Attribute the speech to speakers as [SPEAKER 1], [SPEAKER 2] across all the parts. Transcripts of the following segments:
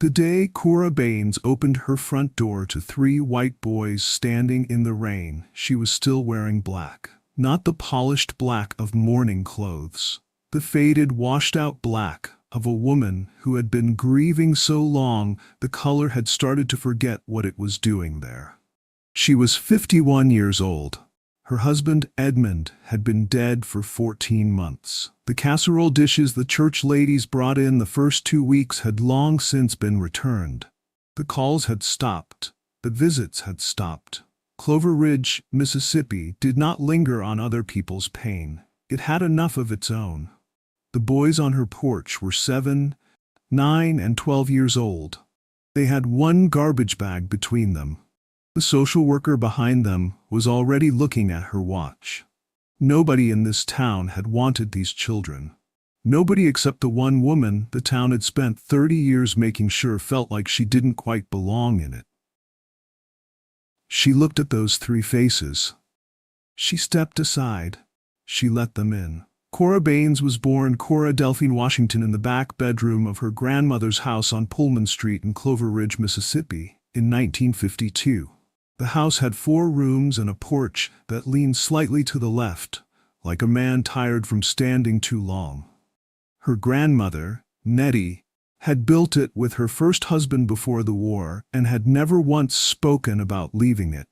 [SPEAKER 1] The day Cora Baines opened her front door to three white boys standing in the rain, she was still wearing black. Not the polished black of mourning clothes. The faded, washed-out black of a woman who had been grieving so long the color had started to forget what it was doing there. She was 51 years old. Her husband, Edmund, had been dead for 14 months. The casserole dishes the church ladies brought in the first 2 weeks had long since been returned. The calls had stopped. The visits had stopped. Clover Ridge, Mississippi, did not linger on other people's pain. It had enough of its own. The boys on her porch were 7, 9, and 12 years old. They had one garbage bag between them. The social worker behind them was already looking at her watch. Nobody in this town had wanted these children. Nobody except the one woman the town had spent 30 years making sure felt like she didn't quite belong in it. She looked at those three faces. She stepped aside. She let them in. Cora Baines was born Cora Delphine Washington in the back bedroom of her grandmother's house on Pullman Street in Clover Ridge, Mississippi, in 1952. The house had 4 rooms and a porch that leaned slightly to the left, like a man tired from standing too long. Her grandmother, Nettie, had built it with her first husband before the war and had never once spoken about leaving it.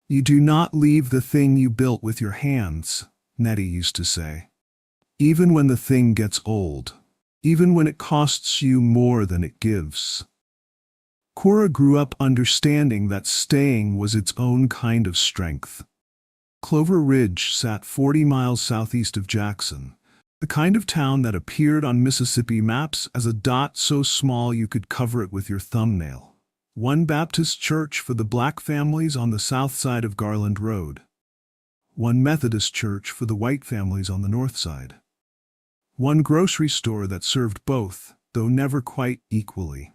[SPEAKER 1] "You do not leave the thing you built with your hands," Nettie used to say. "Even when the thing gets old. Even when it costs you more than it gives." Cora grew up understanding that staying was its own kind of strength. Clover Ridge sat 40 miles southeast of Jackson, the kind of town that appeared on Mississippi maps as a dot so small you could cover it with your thumbnail. One Baptist church for the black families on the south side of Garland Road. One Methodist church for the white families on the north side. One grocery store that served both, though never quite equally.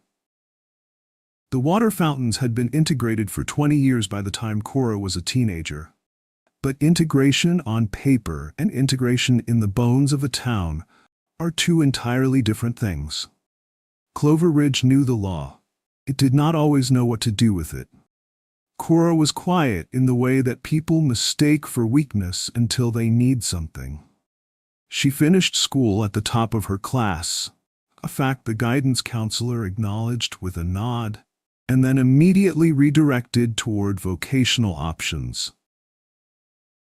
[SPEAKER 1] The water fountains had been integrated for 20 years by the time Cora was a teenager. But integration on paper and integration in the bones of a town are two entirely different things. Clover Ridge knew the law. It did not always know what to do with it. Cora was quiet in the way that people mistake for weakness until they need something. She finished school at the top of her class, a fact the guidance counselor acknowledged with a nod, and then immediately redirected toward vocational options.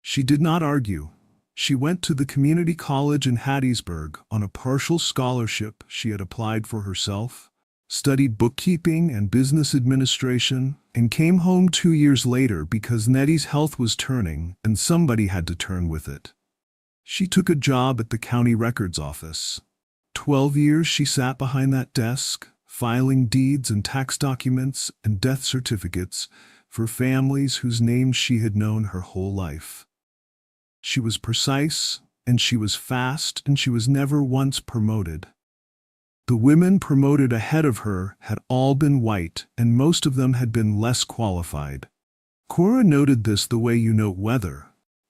[SPEAKER 1] She did not argue. She went to the community college in Hattiesburg on a partial scholarship she had applied for herself, studied bookkeeping and business administration, and came home 2 years later because Nettie's health was turning and somebody had to turn with it. She took a job at the county records office. 12 years she sat behind that desk, filing deeds and tax documents and death certificates for families whose names she had known her whole life. She was precise, and she was fast, and she was never once promoted. The women promoted ahead of her had all been white, and most of them had been less qualified. Cora noted this the way you note weather,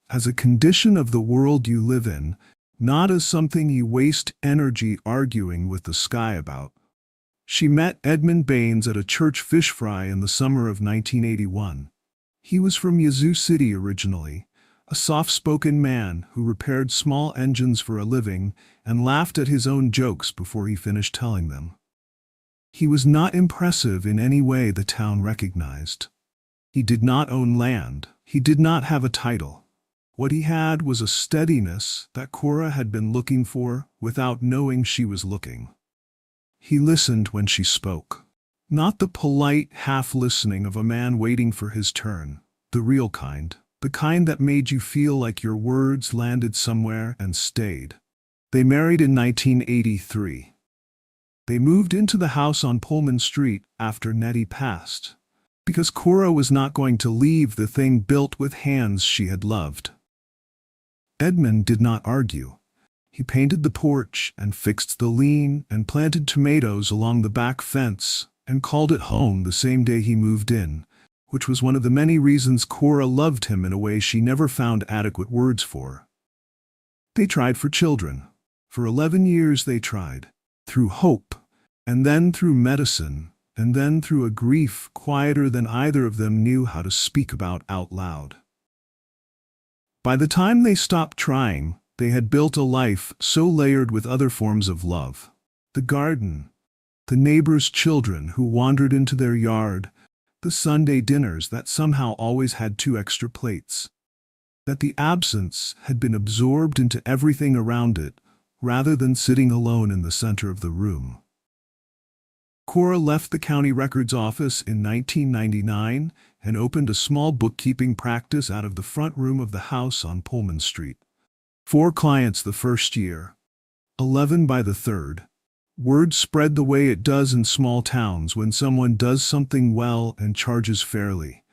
[SPEAKER 1] as a condition of the world you live in, not as something you waste energy arguing with the sky about. She met Edmund Baines at a church fish fry in the summer of 1981. He was from Yazoo City originally, a soft-spoken man who repaired small engines for a living and laughed at his own jokes before he finished telling them. He was not impressive in any way the town recognized. He did not own land. He did not have a title. What he had was a steadiness that Cora had been looking for without knowing she was looking. He listened when she spoke. Not the polite half-listening of a man waiting for his turn, the real kind. The kind that made you feel like your words landed somewhere and stayed. They married in 1983. They moved into the house on Pullman Street after Nettie passed, because Cora was not going to leave the thing built with hands she had loved. Edmund did not argue. He painted the porch and fixed the lean and planted tomatoes along the back fence and called it home the same day he moved in, which was one of the many reasons Cora loved him in a way she never found adequate words for. They tried for children. For 11 years they tried. Through hope, and then through medicine, and then through a grief quieter than either of them knew how to speak about out loud. By the time they stopped trying, they had built a life so layered with other forms of love. The garden, the neighbors' children who wandered into their yard, the Sunday dinners that somehow always had 2 extra plates. That the absence had been absorbed into everything around it, rather than sitting alone in the center of the room. Cora left the county records office in 1999 and opened a small bookkeeping practice out of the front room of the house on Pullman Street. 4 clients the first year, 11 by the third. Word spread the way it does in small towns when someone does something well and charges fairly.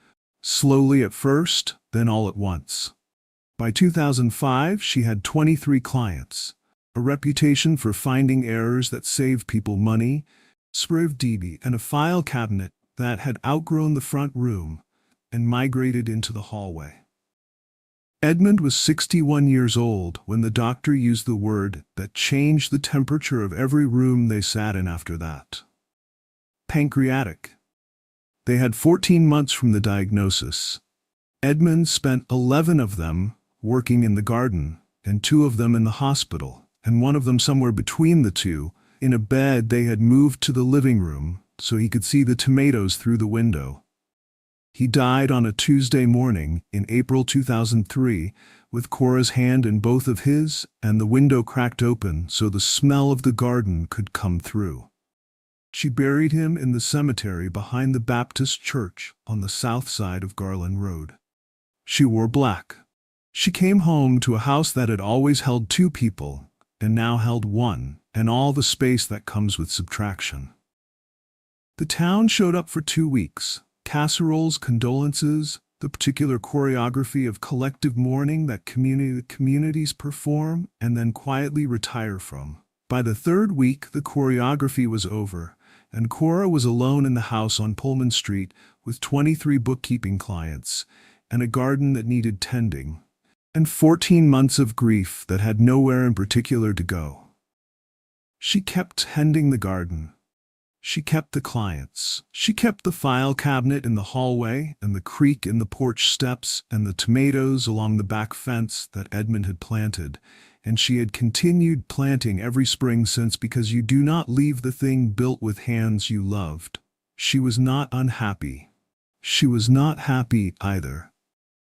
[SPEAKER 1] Slowly at first, then all at once. By 2005, she had 23 clients, a reputation for finding errors that save people money, spray of DB, and a file cabinet that had outgrown the front room and migrated into the hallway. Edmund was 61 years old when the doctor used the word that changed the temperature of every room they sat in after that. Pancreatic. They had 14 months from the diagnosis. Edmund spent 11 of them working in the garden, and 2 of them in the hospital, and 1 of them somewhere between the 2, in a bed they had moved to the living room so he could see the tomatoes through the window. He died on a Tuesday morning in April 2003, with Cora's hand in both of his and the window cracked open so the smell of the garden could come through. She buried him in the cemetery behind the Baptist church on the south side of Garland Road. She wore black. She came home to a house that had always held 2 people and now held 1, and all the space that comes with subtraction. The town showed up for 2 weeks. Casseroles, condolences, the particular choreography of collective mourning that communities perform and then quietly retire from. By the 3rd week, the choreography was over, and Cora was alone in the house on Pullman Street with 23 bookkeeping clients and a garden that needed tending, and 14 months of grief that had nowhere in particular to go. She kept tending the garden. She kept the clients. She kept the file cabinet in the hallway and the creek in the porch steps and the tomatoes along the back fence that Edmund had planted, and she had continued planting every spring since, because you do not leave the thing built with hands you loved. She was not unhappy. She was not happy either.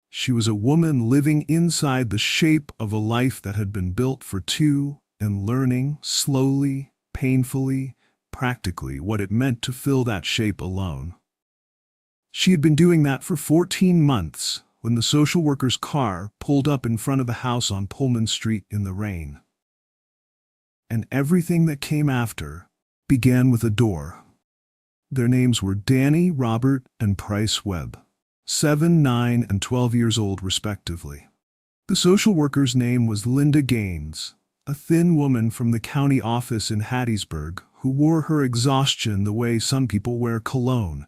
[SPEAKER 1] She was a woman living inside the shape of a life that had been built for 2 and learning, slowly, painfully, practically, what it meant to fill that shape alone. She had been doing that for 14 months when the social worker's car pulled up in front of the house on Pullman Street in the rain. And everything that came after began with a door. Their names were Danny, Robert, and Price Webb, 7, 9, and 12 years old respectively. The social worker's name was Linda Gaines, a thin woman from the county office in Hattiesburg who wore her exhaustion the way some people wear cologne.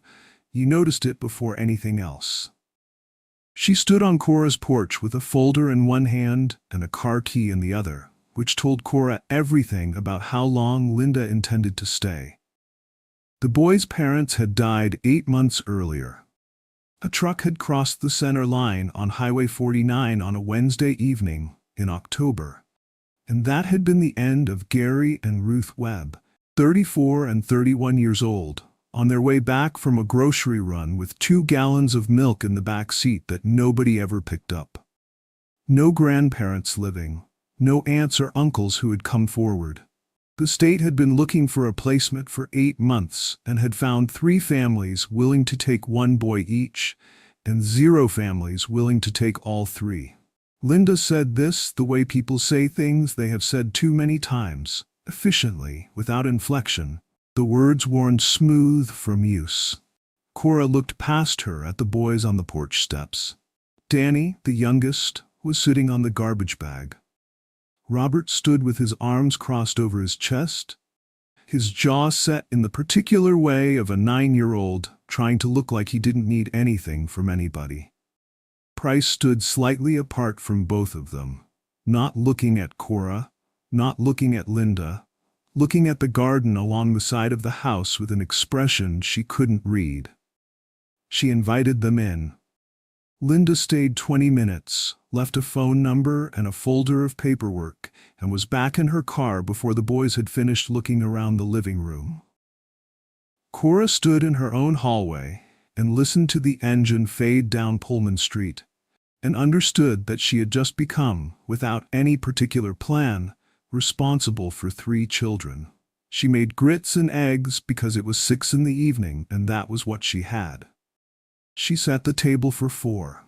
[SPEAKER 1] You noticed it before anything else. She stood on Cora's porch with a folder in one hand and a car key in the other, which told Cora everything about how long Linda intended to stay. The boy's parents had died 8 months earlier. A truck had crossed the center line on Highway 49 on a Wednesday evening in October, and that had been the end of Gary and Ruth Webb, 34 and 31 years old, on their way back from a grocery run with 2 gallons of milk in the back seat that nobody ever picked up. No grandparents living, no aunts or uncles who had come forward. The state had been looking for a placement for 8 months and had found 3 families willing to take 1 boy each, and 0 families willing to take all 3. Linda said this the way people say things they have said too many times, efficiently, without inflection, the words worn smooth from use. Cora looked past her at the boys on the porch steps. Danny, the youngest, was sitting on the garbage bag. Robert stood with his arms crossed over his chest, his jaw set in the particular way of a 9-year-old trying to look like he didn't need anything from anybody. Price stood slightly apart from both of them, not looking at Cora, not looking at Linda, looking at the garden along the side of the house with an expression she couldn't read. She invited them in. Linda stayed 20 minutes, left a phone number and a folder of paperwork, and was back in her car before the boys had finished looking around the living room. Cora stood in her own hallway and listened to the engine fade down Pullman Street, and understood that she had just become, without any particular plan, responsible for 3 children. She made grits and eggs because it was 6 in the evening and that was what she had. She set the table for 4,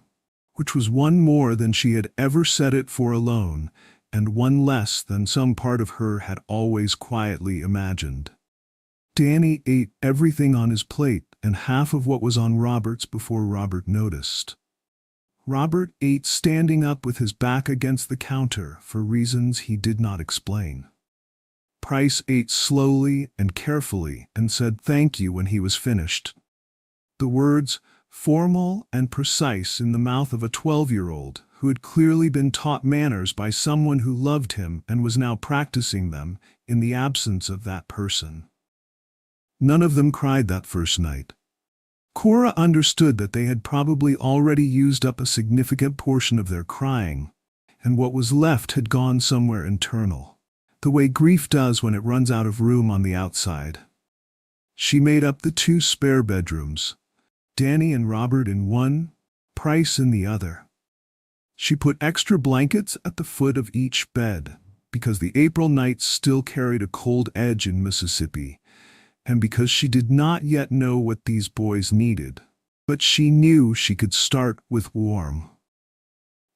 [SPEAKER 1] which was 1 more than she had ever set it for alone, and 1 less than some part of her had always quietly imagined. Danny ate everything on his plate and half of what was on Robert's before Robert noticed. Robert ate standing up with his back against the counter for reasons he did not explain. Price ate slowly and carefully and said thank you when he was finished. The words, formal and precise in the mouth of a 12-year-old who had clearly been taught manners by someone who loved him and was now practicing them in the absence of that person. None of them cried that first night. Cora understood that they had probably already used up a significant portion of their crying, and what was left had gone somewhere internal, the way grief does when it runs out of room on the outside. She made up the 2 spare bedrooms, Danny and Robert in one, Price in the other. She put extra blankets at the foot of each bed, because the April nights still carried a cold edge in Mississippi, and because she did not yet know what these boys needed, but she knew she could start with warm.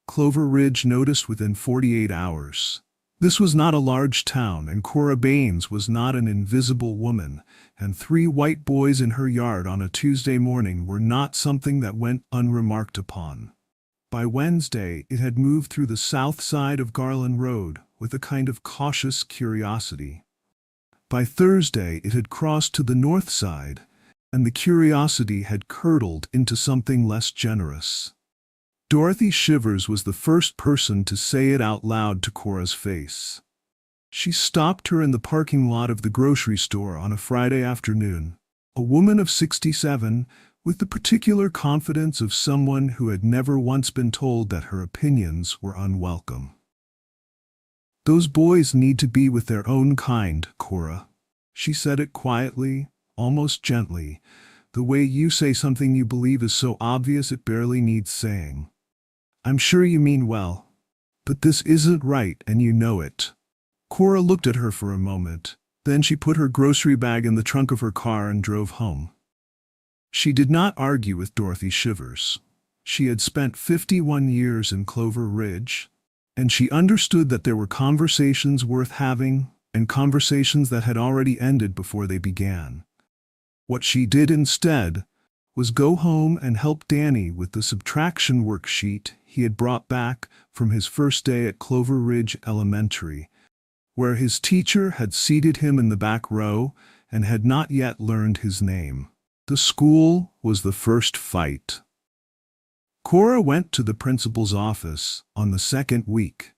[SPEAKER 1] Clover Ridge noticed within 48 hours. This was not a large town, and Cora Baines was not an invisible woman, and 3 white boys in her yard on a Tuesday morning were not something that went unremarked upon. By Wednesday, it had moved through the south side of Garland Road with a kind of cautious curiosity. By Thursday, it had crossed to the north side, and the curiosity had curdled into something less generous. Dorothy Shivers was the first person to say it out loud to Cora's face. She stopped her in the parking lot of the grocery store on a Friday afternoon, a woman of 67, with the particular confidence of someone who had never once been told that her opinions were unwelcome. "Those boys need to be with their own kind, Cora." She said it quietly, almost gently, the way you say something you believe is so obvious it barely needs saying. "I'm sure you mean well, but this isn't right and you know it." Cora looked at her for a moment, then she put her grocery bag in the trunk of her car and drove home. She did not argue with Dorothy Shivers. She had spent 51 years in Clover Ridge, and she understood that there were conversations worth having and conversations that had already ended before they began. What she did instead was go home and help Danny with the subtraction worksheet he had brought back from his first day at Clover Ridge Elementary, where his teacher had seated him in the back row and had not yet learned his name. The school was the first fight. Cora went to the principal's office on the second week,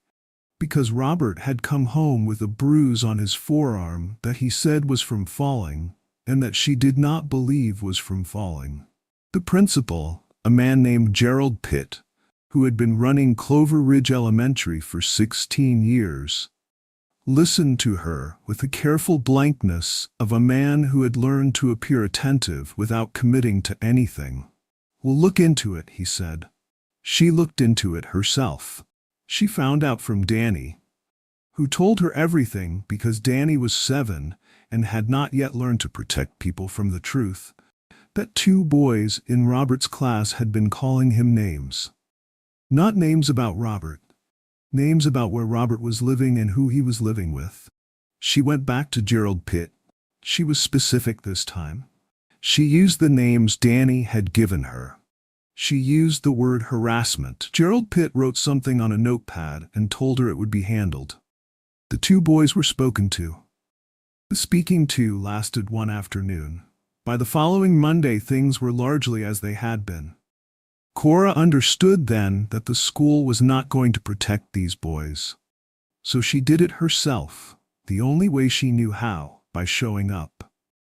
[SPEAKER 1] because Robert had come home with a bruise on his forearm that he said was from falling, and that she did not believe was from falling. The principal, a man named Gerald Pitt, who had been running Clover Ridge Elementary for 16 years, listened to her with the careful blankness of a man who had learned to appear attentive without committing to anything. "We'll look into it," he said. She looked into it herself. She found out from Danny, who told her everything because Danny was 7 and had not yet learned to protect people from the truth, that 2 boys in Robert's class had been calling him names. Not names about Robert. Names about where Robert was living and who he was living with. She went back to Gerald Pitt. She was specific this time. She used the names Danny had given her. She used the word harassment. Gerald Pitt wrote something on a notepad and told her it would be handled. The 2 boys were spoken to. The speaking to lasted 1 afternoon. By the following Monday, things were largely as they had been. Cora understood then that the school was not going to protect these boys. So she did it herself. the only way she knew how, by showing up.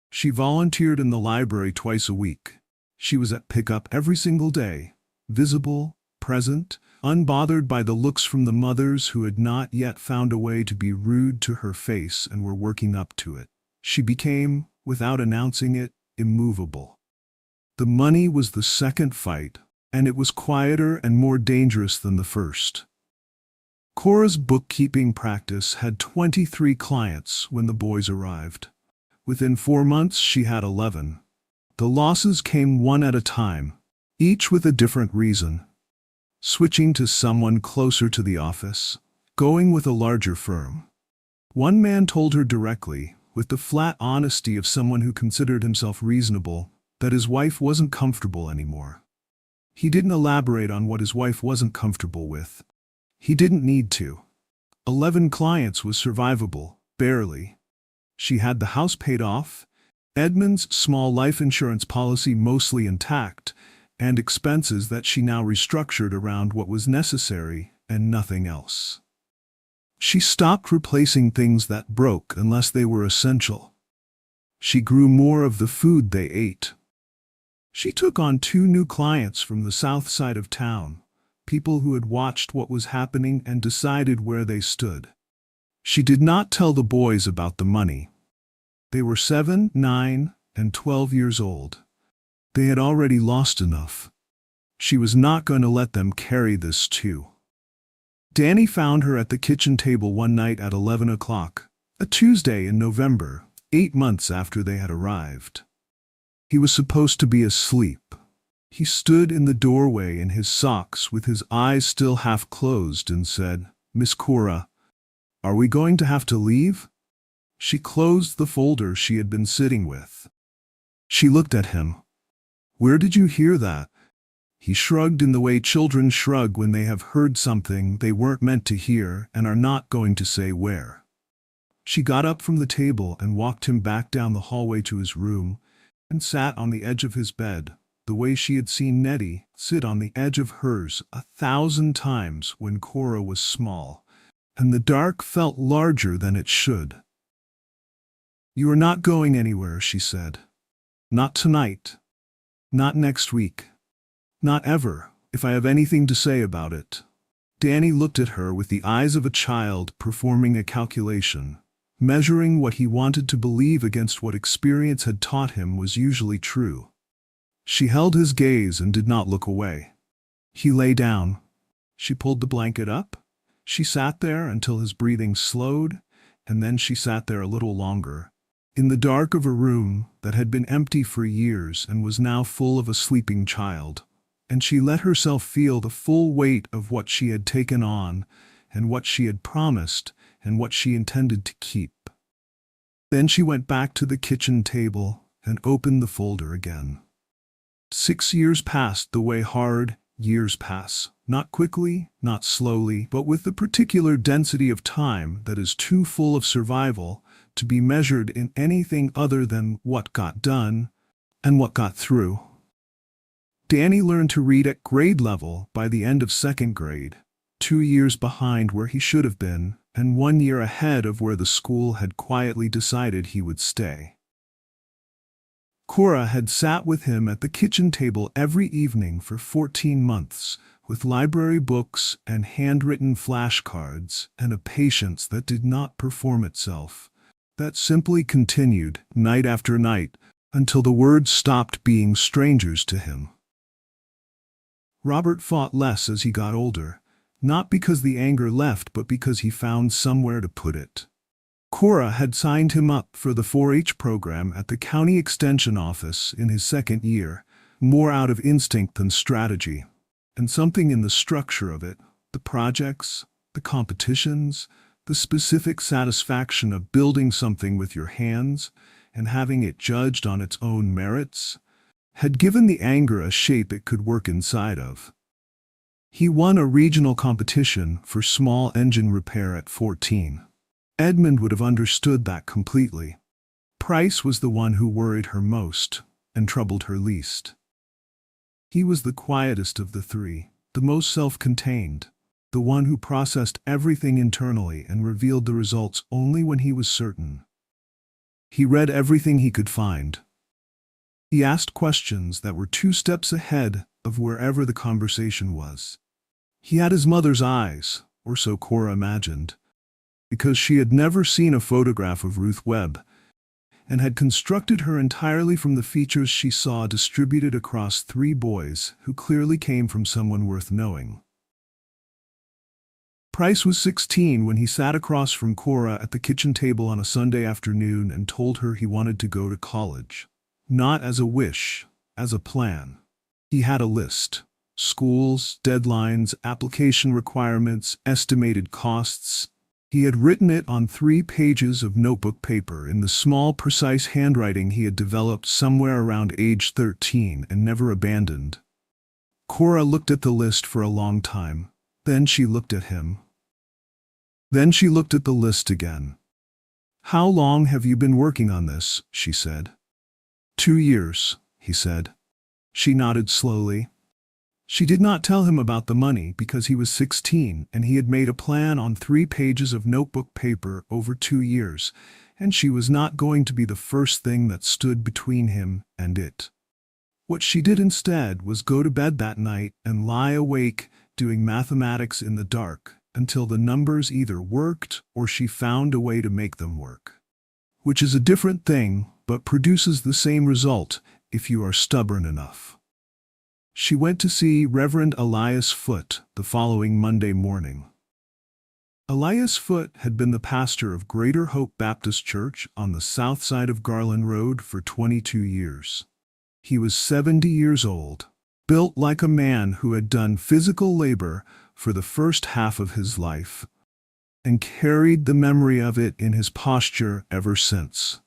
[SPEAKER 1] She volunteered in the library twice a week. She was at pickup every single day, visible, present, unbothered by the looks from the mothers who had not yet found a way to be rude to her face and were working up to it. She became, without announcing it, immovable. The money was the second fight, and it was quieter and more dangerous than the first. Cora's bookkeeping practice had 23 clients when the boys arrived. Within 4 months, she had 11. The losses came one at a time, each with a different reason. Switching to someone closer to the office, going with a larger firm. One man told her directly, with the flat honesty of someone who considered himself reasonable, that his wife wasn't comfortable anymore. He didn't elaborate on what his wife wasn't comfortable with. He didn't need to. 11 clients was survivable, barely. She had the house paid off, Edmund's small life insurance policy mostly intact, and expenses that she now restructured around what was necessary and nothing else. She stopped replacing things that broke unless they were essential. She grew more of the food they ate. She took on 2 new clients from the south side of town, people who had watched what was happening and decided where they stood. She did not tell the boys about the money. They were 7, 9, and 12 years old. They had already lost enough. She was not going to let them carry this too. Danny found her at the kitchen table one night at 11 o'clock, a Tuesday in November, 8 months after they had arrived. He was supposed to be asleep. He stood in the doorway in his socks with his eyes still half closed and said, "Miss Cora, are we going to have to leave?" She closed the folder she had been sitting with. She looked at him. "Where did you hear that?" He shrugged in the way children shrug when they have heard something they weren't meant to hear and are not going to say where. She got up from the table and walked him back down the hallway to his room and sat on the edge of his bed, the way she had seen Nettie sit on the edge of hers 1,000 times when Cora was small, and the dark felt larger than it should. "You are not going anywhere," she said. "Not tonight. Not next week. Not ever, if I have anything to say about it." Danny looked at her with the eyes of a child performing a calculation, measuring what he wanted to believe against what experience had taught him was usually true. She held his gaze and did not look away. He lay down. She pulled the blanket up. She sat there until his breathing slowed, and then she sat there a little longer, in the dark of a room that had been empty for years and was now full of a sleeping child, and she let herself feel the full weight of what she had taken on and what she had promised and what she intended to keep. Then she went back to the kitchen table and opened the folder again. 6 years passed the way hard years pass, not quickly, not slowly, but with the particular density of time that is too full of survival to be measured in anything other than what got done and what got through. Danny learned to read at grade level by the end of 2nd grade, 2 years behind where he should have been, and 1 year ahead of where the school had quietly decided he would stay. Cora had sat with him at the kitchen table every evening for 14 months, with library books and handwritten flashcards and a patience that did not perform itself, that simply continued night after night until the words stopped being strangers to him. Robert fought less as he got older, not because the anger left but because he found somewhere to put it. Cora had signed him up for the 4-H program at the county extension office in his 2nd year, more out of instinct than strategy, and something in the structure of it, the projects, the competitions, the specific satisfaction of building something with your hands and having it judged on its own merits, had given the anger a shape it could work inside of. He won a regional competition for small engine repair at 14. Edmund would have understood that completely. Price was the one who worried her most and troubled her least. He was the quietest of the 3, the most self-contained, the one who processed everything internally and revealed the results only when he was certain. He read everything he could find. He asked questions that were 2 steps ahead of wherever the conversation was. He had his mother's eyes, or so Cora imagined, because she had never seen a photograph of Ruth Webb, and had constructed her entirely from the features she saw distributed across 3 boys who clearly came from someone worth knowing. Price was 16 when he sat across from Cora at the kitchen table on a Sunday afternoon and told her he wanted to go to college. Not as a wish, as a plan. He had a list. Schools, deadlines, application requirements, estimated costs. He had written it on 3 pages of notebook paper in the small, precise handwriting he had developed somewhere around age 13 and never abandoned. Cora looked at the list for a long time. Then she looked at him. Then she looked at the list again. "How long have you been working on this?" she said. 2 years, he said. She nodded slowly. She did not tell him about the money because he was 16 and he had made a plan on 3 pages of notebook paper over 2 years, and she was not going to be the first thing that stood between him and it. What she did instead was go to bed that night and lie awake doing mathematics in the dark until the numbers either worked or she found a way to make them work. Which is a different thing, but produces the same result if you are stubborn enough. She went to see Reverend Elias Foote the following Monday morning. Elias Foote had been the pastor of Greater Hope Baptist Church on the south side of Garland Road for 22 years. He was 70 years old, built like a man who had done physical labor for the first half of his life, and carried the memory of it in his posture ever since.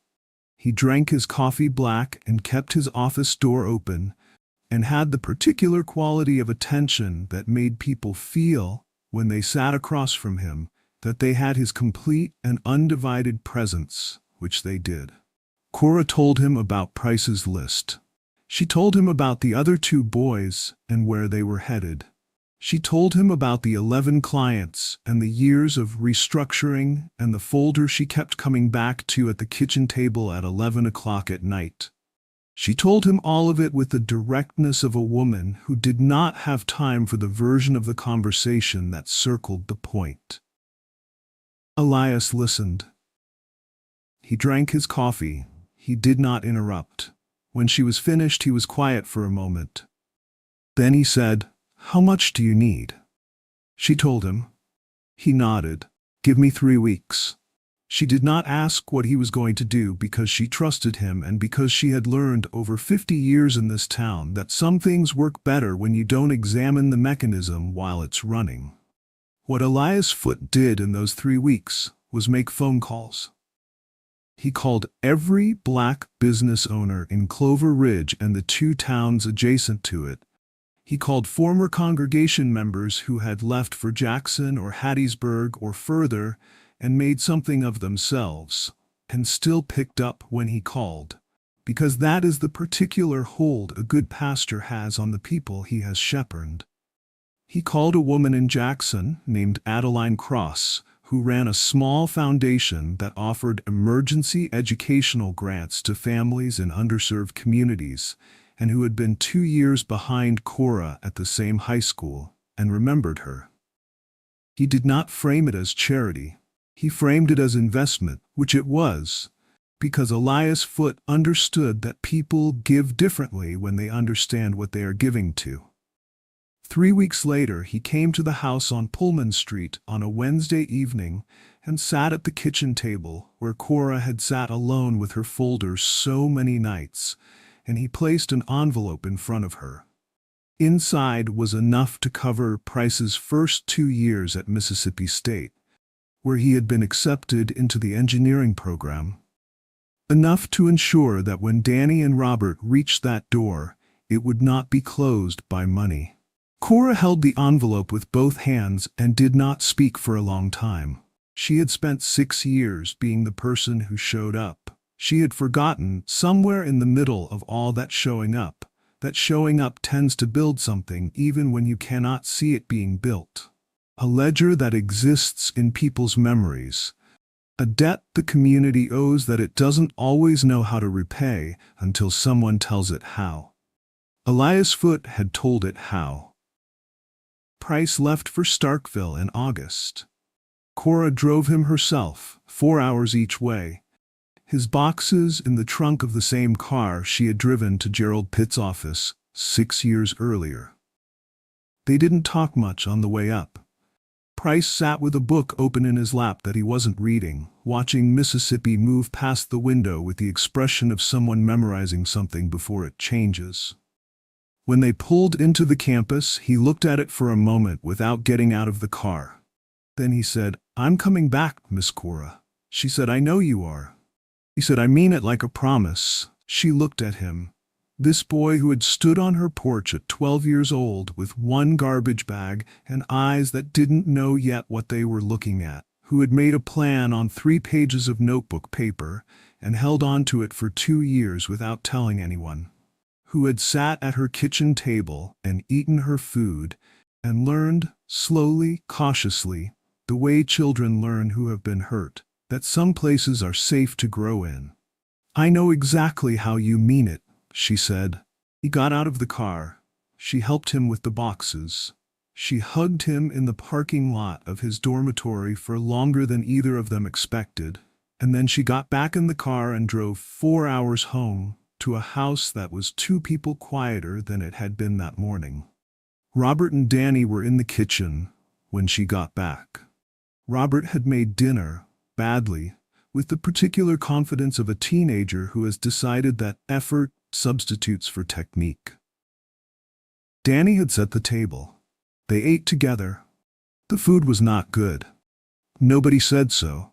[SPEAKER 1] He drank his coffee black and kept his office door open, and had the particular quality of attention that made people feel, when they sat across from him, that they had his complete and undivided presence, which they did. Cora told him about Price's list. She told him about the other 2 boys and where they were headed. She told him about the 11 clients and the years of restructuring and the folder she kept coming back to at the kitchen table at 11 o'clock at night. She told him all of it with the directness of a woman who did not have time for the version of the conversation that circled the point. Elias listened. He drank his coffee. He did not interrupt. When she was finished, he was quiet for a moment. Then he said, "How much do you need?" She told him. He nodded. "Give me 3 weeks." She did not ask what he was going to do because she trusted him and because she had learned over 50 years in this town that some things work better when you don't examine the mechanism while it's running. What Elias Foote did in those 3 weeks was make phone calls. He called every black business owner in Clover Ridge and the 2 towns adjacent to it. He called former congregation members who had left for Jackson or Hattiesburg or further and made something of themselves, and still picked up when he called, because that is the particular hold a good pastor has on the people he has shepherded. He called a woman in Jackson named Adeline Cross, who ran a small foundation that offered emergency educational grants to families in underserved communities, and who had been 2 years behind Cora at the same high school, and remembered her. He did not frame it as charity. He framed it as investment, which it was, because Elias Foote understood that people give differently when they understand what they are giving to. 3 weeks later, he came to the house on Pullman Street on a Wednesday evening and sat at the kitchen table where Cora had sat alone with her folders so many nights, and he placed an envelope in front of her. Inside was enough to cover Price's first 2 years at Mississippi State, where he had been accepted into the engineering program. Enough to ensure that when Danny and Robert reached that door, it would not be closed by money. Cora held the envelope with both hands and did not speak for a long time. She had spent 6 years being the person who showed up. She had forgotten, somewhere in the middle of all that showing up tends to build something even when you cannot see it being built. a ledger that exists in people's memories, a debt the community owes that it doesn't always know how to repay until someone tells it how. Elias Foote had told it how. Price left for Starkville in August. Cora drove him herself, 4 hours each way. His boxes in the trunk of the same car she had driven to Gerald Pitt's office 6 years earlier. They didn't talk much on the way up. Price sat with a book open in his lap that he wasn't reading, watching Mississippi move past the window with the expression of someone memorizing something before it changes. When they pulled into the campus, he looked at it for a moment without getting out of the car. Then he said, "I'm coming back, Miss Cora." She said, "I know you are." He said, "I mean it like a promise." She looked at him. This boy who had stood on her porch at 12 years old with one garbage bag and eyes that didn't know yet what they were looking at, who had made a plan on 3 pages of notebook paper and held on to it for 2 years without telling anyone, who had sat at her kitchen table and eaten her food and learned, slowly, cautiously, the way children learn who have been hurt, that some places are safe to grow in. "I know exactly how you mean it," she said. He got out of the car. She helped him with the boxes. She hugged him in the parking lot of his dormitory for longer than either of them expected, and then she got back in the car and drove 4 hours home to a house that was 2 people quieter than it had been that morning. Robert and Danny were in the kitchen when she got back. Robert had made dinner, badly, with the particular confidence of a teenager who has decided that effort substitutes for technique. Danny had set the table. They ate together. The food was not good. Nobody said so.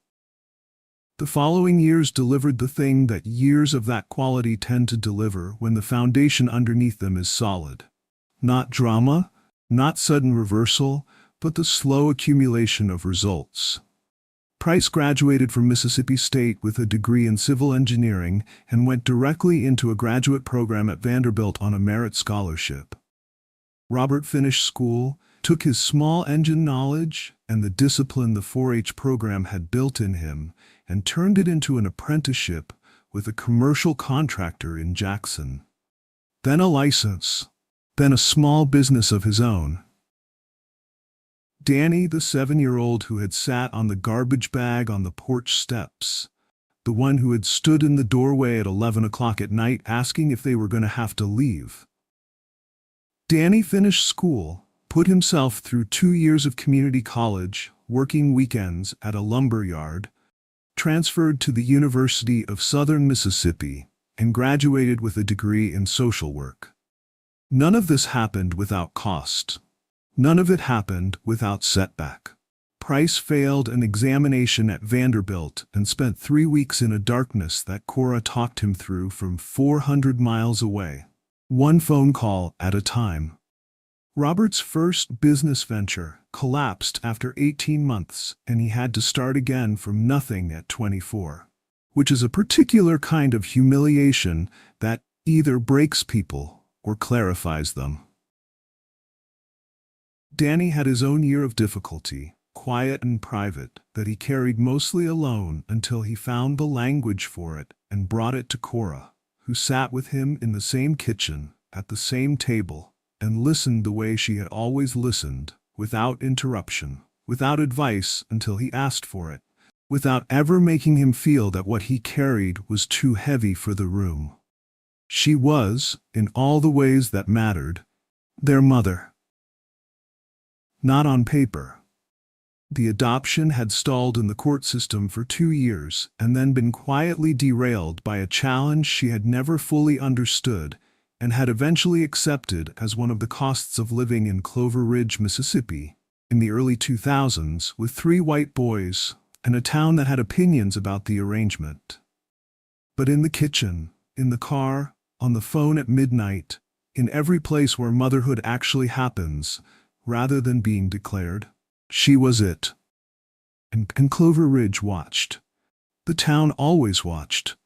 [SPEAKER 1] The following years delivered the thing that years of that quality tend to deliver when the foundation underneath them is solid. Not drama, not sudden reversal, but the slow accumulation of results. Price graduated from Mississippi State with a degree in civil engineering and went directly into a graduate program at Vanderbilt on a merit scholarship. Robert finished school, took his small engine knowledge and the discipline the 4-H program had built in him, and turned it into an apprenticeship with a commercial contractor in Jackson. Then a license. Then a small business of his own. Danny, the 7-year-old who had sat on the garbage bag on the porch steps, the one who had stood in the doorway at 11 o'clock at night asking if they were going to have to leave. Danny finished school, put himself through 2 years of community college, working weekends at a lumber yard, transferred to the University of Southern Mississippi, and graduated with a degree in social work. None of this happened without cost. None of it happened without setback. Price failed an examination at Vanderbilt and spent 3 weeks in a darkness that Cora talked him through from 400 miles away, one phone call at a time. Robert's first business venture collapsed after 18 months, and he had to start again from nothing at 24, which is a particular kind of humiliation that either breaks people or clarifies them. Danny had his own year of difficulty, quiet and private, that he carried mostly alone until he found the language for it and brought it to Cora, who sat with him in the same kitchen, at the same table, and listened the way she had always listened, without interruption, without advice until he asked for it, without ever making him feel that what he carried was too heavy for the room. She was, in all the ways that mattered, their mother. Not on paper. The adoption had stalled in the court system for 2 years and then been quietly derailed by a challenge she had never fully understood and had eventually accepted as one of the costs of living in Clover Ridge, Mississippi, in the early 2000s with 3 white boys and a town that had opinions about the arrangement. But in the kitchen, in the car, on the phone at midnight, in every place where motherhood actually happens, rather than being declared, she was it. And Clover Ridge watched. The town always watched.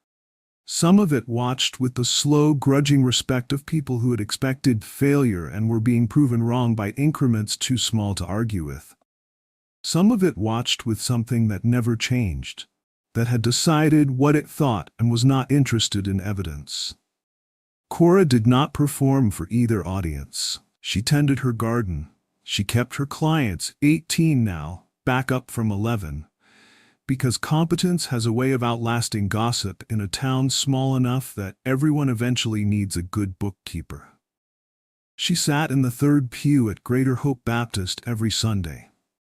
[SPEAKER 1] Some of it watched with the slow, grudging respect of people who had expected failure and were being proven wrong by increments too small to argue with. Some of it watched with something that never changed, that had decided what it thought and was not interested in evidence. Cora did not perform for either audience. She tended her garden. She kept her clients, 18 now, back up from 11, because competence has a way of outlasting gossip in a town small enough that everyone eventually needs a good bookkeeper. She sat in the third pew at Greater Hope Baptist every Sunday.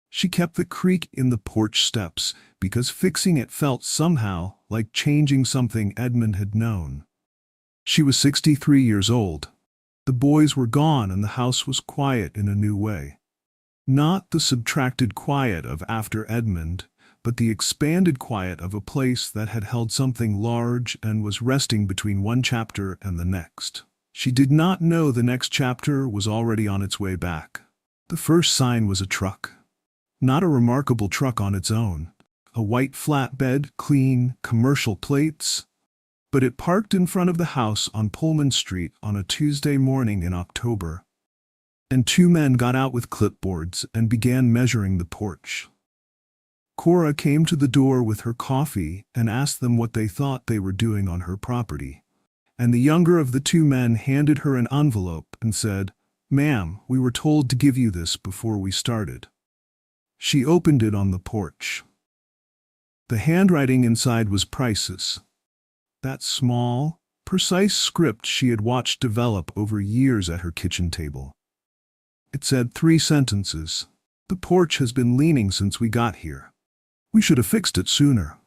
[SPEAKER 1] She kept the creak in the porch steps because fixing it felt somehow like changing something Edmund had known. She was 63 years old. The boys were gone and the house was quiet in a new way. Not the subtracted quiet of after Edmund, but the expanded quiet of a place that had held something large and was resting between one chapter and the next. She did not know the next chapter was already on its way back. The first sign was a truck. Not a remarkable truck on its own. A white flatbed, clean, commercial plates. But it parked in front of the house on Pullman Street on a Tuesday morning in October. And two men got out with clipboards and began measuring the porch. Cora came to the door with her coffee and asked them what they thought they were doing on her property. And the younger of the two men handed her an envelope and said, "Ma'am, we were told to give you this before we started." She opened it on the porch. The handwriting inside was prices. That small, precise script she had watched develop over years at her kitchen table. It said 3 sentences. "The porch has been leaning since we got here. We should have fixed it sooner."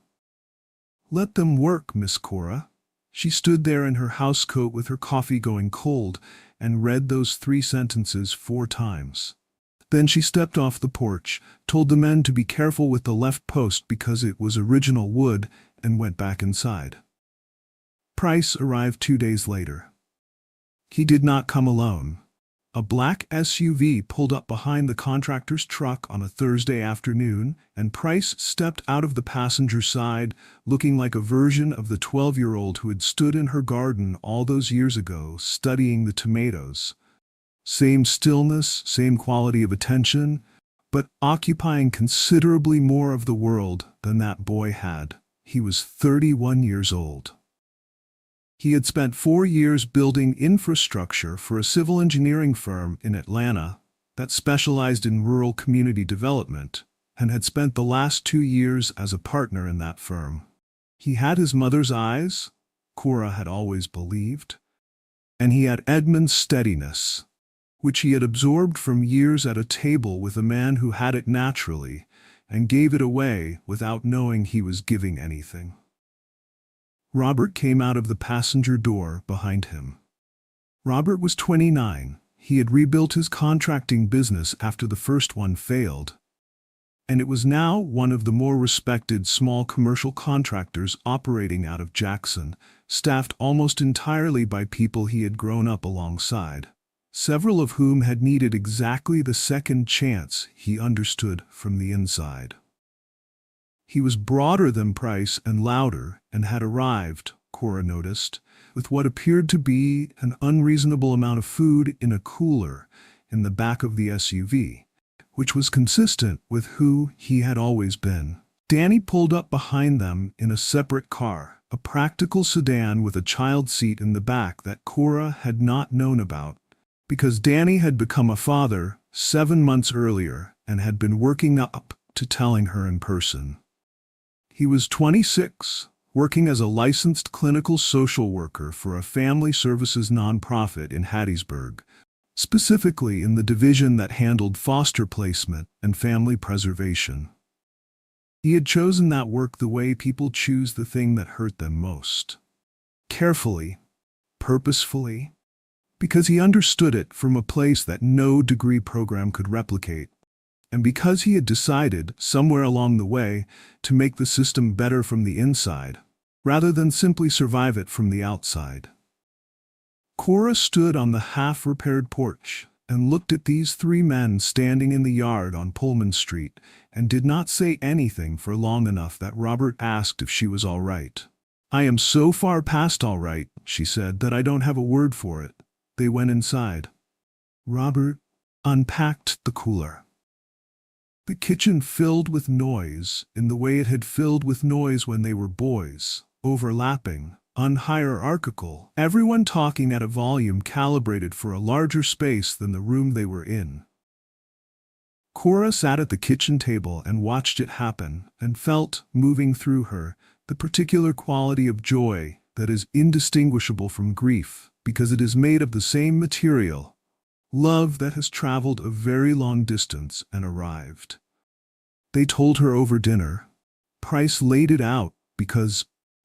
[SPEAKER 1] "Let them work, Miss Cora." She stood there in her housecoat with her coffee going cold and read those 3 sentences 4 times. Then she stepped off the porch, told the men to be careful with the left post because it was original wood, and went back inside. Price arrived 2 days later. He did not come alone. A black SUV pulled up behind the contractor's truck on a Thursday afternoon, and Price stepped out of the passenger side, looking like a version of the 12-year-old who had stood in her garden all those years ago, studying the tomatoes. Same stillness, same quality of attention, but occupying considerably more of the world than that boy had. He was 31 years old. He had spent 4 years building infrastructure for a civil engineering firm in Atlanta that specialized in rural community development, and had spent the last 2 years as a partner in that firm. He had his mother's eyes, Cora had always believed, and he had Edmund's steadiness, which he had absorbed from years at a table with a man who had it naturally and gave it away without knowing he was giving anything. Robert came out of the passenger door behind him. Robert was 29. He had rebuilt his contracting business after the first one failed, and it was now one of the more respected small commercial contractors operating out of Jackson, staffed almost entirely by people he had grown up alongside, several of whom had needed exactly the second chance he understood from the inside. He was broader than Price and louder, and had arrived, Cora noticed, with what appeared to be an unreasonable amount of food in a cooler in the back of the SUV, which was consistent with who he had always been. Danny pulled up behind them in a separate car, a practical sedan with a child seat in the back that Cora had not known about, because Danny had become a father 7 months earlier and had been working up to telling her in person. He was 26, working as a licensed clinical social worker for a family services nonprofit in Hattiesburg, specifically in the division that handled foster placement and family preservation. He had chosen that work the way people choose the thing that hurt them most. Carefully, purposefully, because he understood it from a place that no degree program could replicate, and because he had decided, somewhere along the way, to make the system better from the inside, rather than simply survive it from the outside. Cora stood on the half-repaired porch and looked at these 3 men standing in the yard on Pullman Street, and did not say anything for long enough that Robert asked if she was all right. "I am so far past all right," she said, "that I don't have a word for it." They went inside. Robert unpacked the cooler. The kitchen filled with noise in the way it had filled with noise when they were boys, overlapping, unhierarchical, everyone talking at a volume calibrated for a larger space than the room they were in. Cora sat at the kitchen table and watched it happen, and felt, moving through her, the particular quality of joy that is indistinguishable from grief, because it is made of the same material, love that has traveled a very long distance and arrived. They told her over dinner. Price laid it out because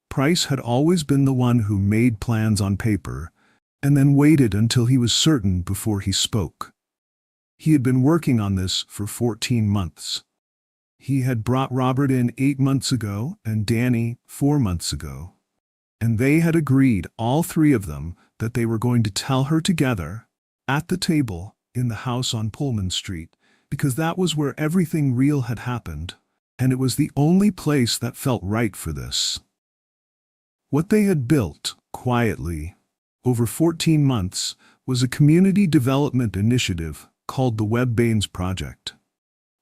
[SPEAKER 1] Price had always been the one who made plans on paper and then waited until he was certain before he spoke. He had been working on this for 14 months. He had brought Robert in 8 months ago and Danny 4 months ago. And they had agreed, all three of them, that they were going to tell her together, at the table, in the house on Pullman Street, because that was where everything real had happened, and it was the only place that felt right for this. What they had built, quietly, over 14 months, was a community development initiative called the Webb Baines Project.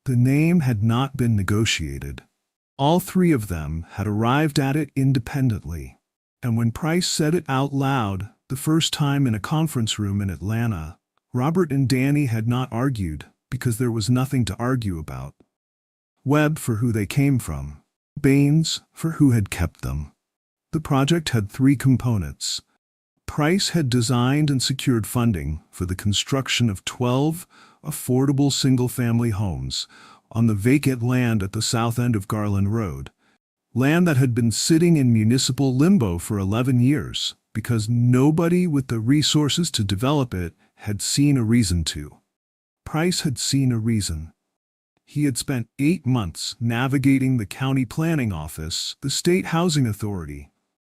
[SPEAKER 1] The name had not been negotiated. All three of them had arrived at it independently, and when Price said it out loud, the first time in a conference room in Atlanta, Robert and Danny had not argued because there was nothing to argue about. Webb for who they came from, Baines for who had kept them. The project had 3 components. Price had designed and secured funding for the construction of 12 affordable single-family homes on the vacant land at the south end of Garland Road, land that had been sitting in municipal limbo for 11 years. Because nobody with the resources to develop it had seen a reason to. Price had seen a reason. He had spent 8 months navigating the county planning office, the state housing authority,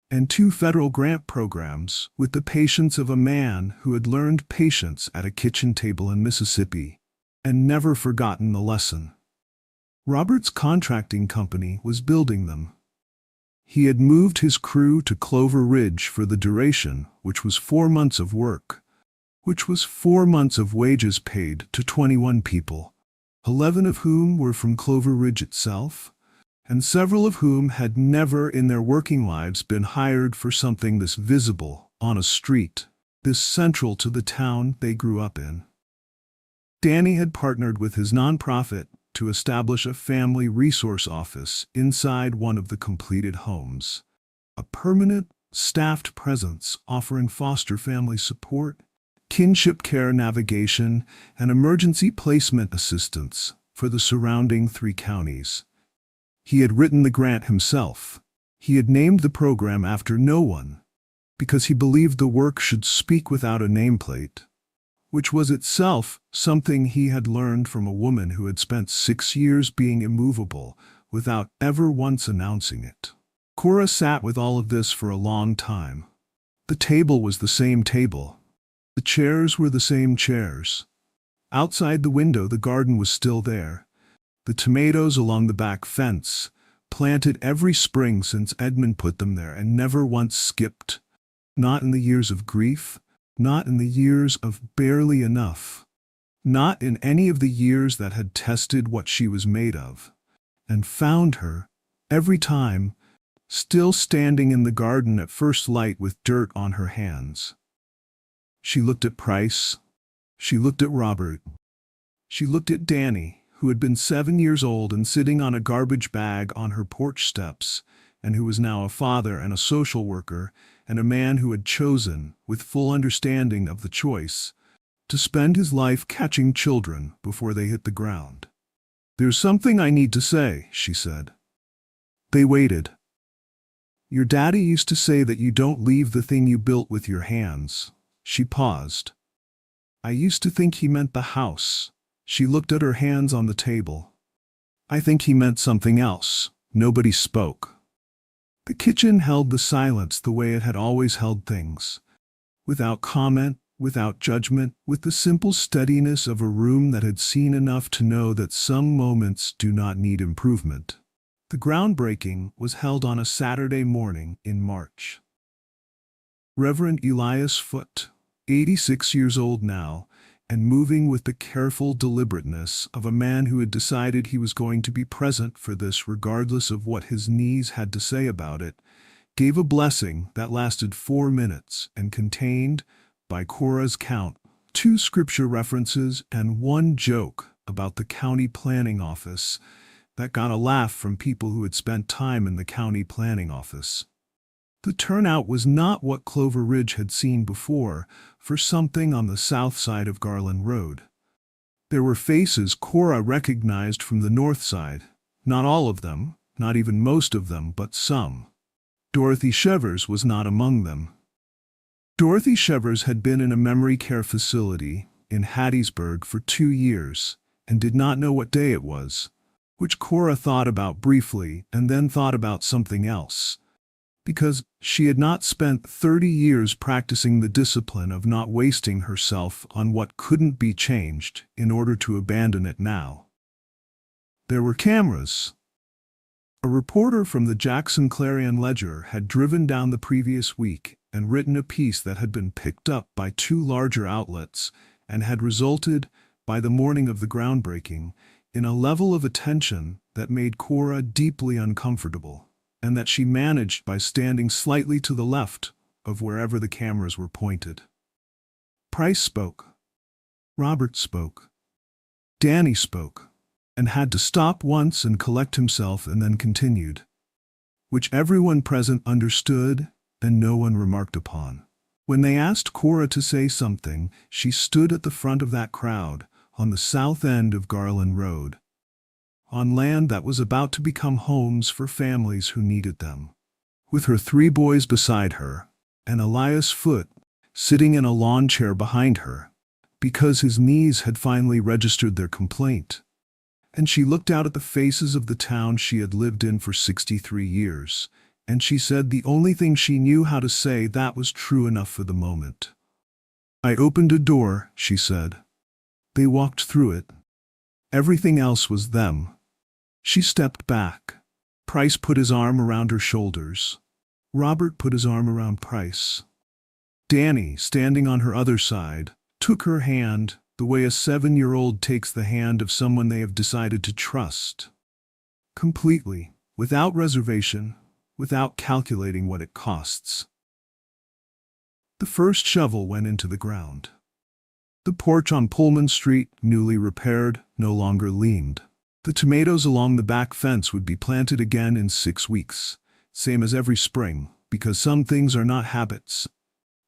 [SPEAKER 1] and 2 federal grant programs with the patience of a man who had learned patience at a kitchen table in Mississippi and never forgotten the lesson. Robert's contracting company was building them. He had moved his crew to Clover Ridge for the duration, which was 4 months of work, which was 4 months of wages paid to 21 people, 11 of whom were from Clover Ridge itself, and several of whom had never in their working lives been hired for something this visible, on a street, this central to the town they grew up in. Danny had partnered with his nonprofit to establish a family resource office inside one of the completed homes. A permanent, staffed presence offering foster family support, kinship care navigation, and emergency placement assistance for the surrounding 3 counties. He had written the grant himself. He had named the program after no one, because he believed the work should speak without a nameplate, which was itself something he had learned from a woman who had spent 6 years being immovable without ever once announcing it. Cora sat with all of this for a long time. The table was the same table. The chairs were the same chairs. Outside the window the garden was still there. The tomatoes along the back fence, planted every spring since Edmund put them there and never once skipped. Not in the years of grief, not in the years of barely enough, not in any of the years that had tested what she was made of, and found her, every time, still standing in the garden at first light with dirt on her hands. She looked at Price. She looked at Robert. She looked at Danny, who had been 7 years old and sitting on a garbage bag on her porch steps, and who was now a father and a social worker, and a man who had chosen, with full understanding of the choice, to spend his life catching children before they hit the ground. "There's something I need to say," she said. They waited. "Your daddy used to say that you don't leave the thing you built with your hands." She paused. "I used to think he meant the house." She looked at her hands on the table. "I think he meant something else." Nobody spoke. The kitchen held the silence the way it had always held things, without comment, without judgment, with the simple steadiness of a room that had seen enough to know that some moments do not need improvement. The groundbreaking was held on a Saturday morning in March. Reverend Elias Foote, 86 years old now, and moving with the careful deliberateness of a man who had decided he was going to be present for this regardless of what his knees had to say about it, gave a blessing that lasted 4 minutes and contained, by Cora's count, 2 scripture references and 1 joke about the county planning office that got a laugh from people who had spent time in the county planning office. The turnout was not what Clover Ridge had seen before for something on the south side of Garland Road. There were faces Cora recognized from the north side, not all of them, not even most of them, but some. Dorothy Shevers was not among them. Dorothy Shevers had been in a memory care facility in Hattiesburg for 2 years and did not know what day it was, which Cora thought about briefly and then thought about something else, because she had not spent 30 years practicing the discipline of not wasting herself on what couldn't be changed in order to abandon it now. There were cameras. A reporter from the Jackson Clarion-Ledger had driven down the previous week and written a piece that had been picked up by 2 larger outlets and had resulted, by the morning of the groundbreaking, in a level of attention that made Cora deeply uncomfortable, and that she managed by standing slightly to the left of wherever the cameras were pointed. Price spoke. Robert spoke. Danny spoke, and had to stop once and collect himself and then continued, which everyone present understood and no one remarked upon. When they asked Cora to say something, she stood at the front of that crowd, on the south end of Garland Road, on land that was about to become homes for families who needed them, with her 3 boys beside her, and Elias Foote sitting in a lawn chair behind her, because his knees had finally registered their complaint. And she looked out at the faces of the town she had lived in for 63 years, and she said the only thing she knew how to say that was true enough for the moment. "I opened a door," she said. "They walked through it. Everything else was them." She stepped back. Price put his arm around her shoulders. Robert put his arm around Price. Danny, standing on her other side, took her hand the way a 7-year-old takes the hand of someone they have decided to trust. Completely, without reservation, without calculating what it costs. The first shovel went into the ground. The porch on Pullman Street, newly repaired, no longer leaned. The tomatoes along the back fence would be planted again in 6 weeks, same as every spring, because some things are not habits.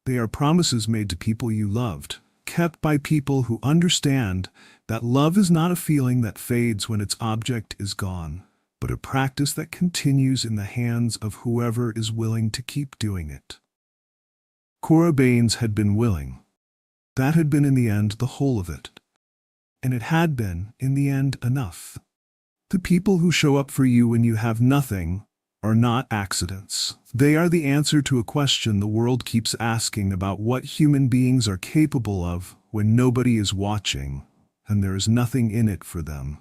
[SPEAKER 1] They are promises made to people you loved, kept by people who understand that love is not a feeling that fades when its object is gone, but a practice that continues in the hands of whoever is willing to keep doing it. Cora Baines had been willing. That had been in the end the whole of it. And it had been, in the end, enough. The people who show up for you when you have nothing are not accidents. They are the answer to a question the world keeps asking about what human beings are capable of when nobody is watching, and there is nothing in it for them.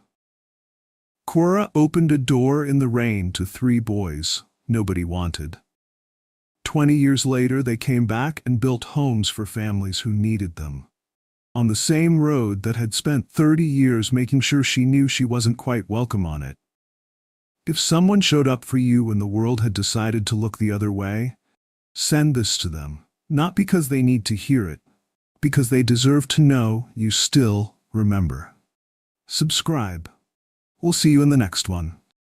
[SPEAKER 1] Cora opened a door in the rain to 3 boys nobody wanted. 20 years later, they came back and built homes for families who needed them, on the same road that had spent 30 years making sure she knew she wasn't quite welcome on it. If someone showed up for you when the world had decided to look the other way, send this to them, not because they need to hear it, because they deserve to know you still remember. Subscribe. We'll see you in the next one.